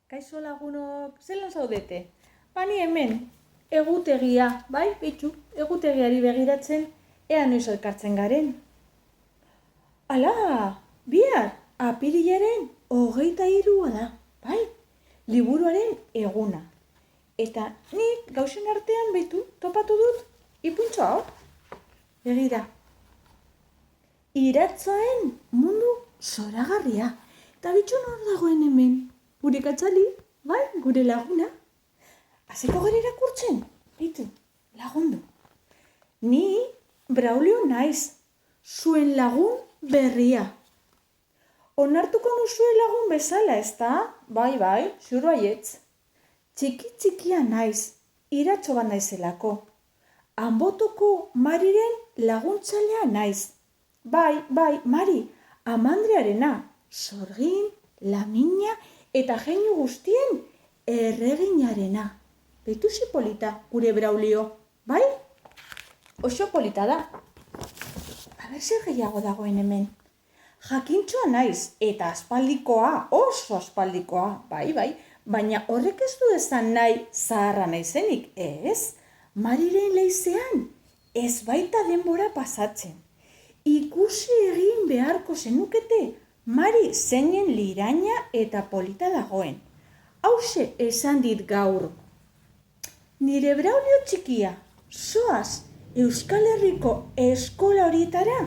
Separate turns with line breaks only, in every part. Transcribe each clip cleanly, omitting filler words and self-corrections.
Kaixo lagunok, zelan zaudete? Bani hemen, egutegia, bai, bitxu, egutegiari begiratzen, ea noiz elkartzen garen. Ala, bihar, apirilaren 23 da, bai, liburuaren eguna. Eta nik gauzen artean behitu, topatu dut, ipuntxo hau. Begira, iratzoen mundu zoragarria. Eta bitxu nor dagoen hemen, gure katzali, bai, gure laguna. Hasiko gara irakurtzen, bitu, lagundu. Ni Braulio naiz, zuen lagun berria. Onartuko nuzue lagun bezala, ezta? Bai, zuru aietz. Txikia naiz, iratxo bat naizelako. Anbotoko Mariren laguntzailea naiz. Bai, Mari, Amandrearena, Sorgin, Lamina eta jeinu guztien erreginarena. Beituzi polita, gure Braulio, bai? Oso polita da. Aber zer gehiago dagoen hemen. Jakintxoa naiz, eta aspaldikoa, oso aspaldikoa, bai, baina horrek ez du esan nahi zaharra naizenik, ez? Mariren leizean, ez baita denbora pasatzen. Ikusi egin beharko zenukete, Mari zeinen liraina eta polita dagoen. Hauxe esan dit gaur. Nire Braulio txikia, zoaz Euskal Herriko eskola horietara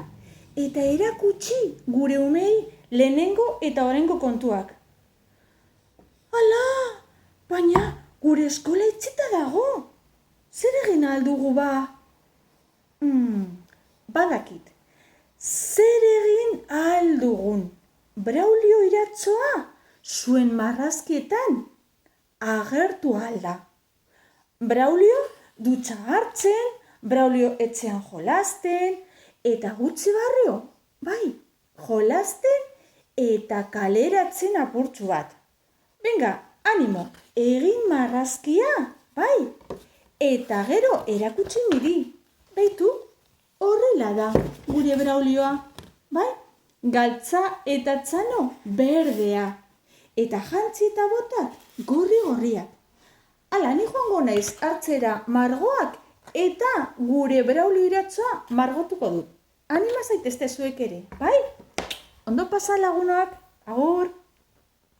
eta erakutsi gure umei lehenengo eta oraingo kontuak. Ala, baina gure eskola itxita dago. Zer egin aldugu ba? Badakit. Zer egin aldugun? Braulio iratzoa zuen marrazkietan agertu alda. Braulio dutxa hartzen, Braulio etxean jolasten, eta gutxi barrio, bai, jolasten eta kaleratzen apurtxu bat. Venga, animo, egin marrazkia, bai, eta gero erakutsi niri. Beitu, horrela da gure Braulioa, bai? Galtza eta txano berdea, eta jantzi eta botak gorri-gorriak. Hala, ni joango naiz hartzera margoak eta gure Braulio iratzoa margotuko dut. Anima zaitezte zuek ere, bai? Ondo pasa lagunak, agur!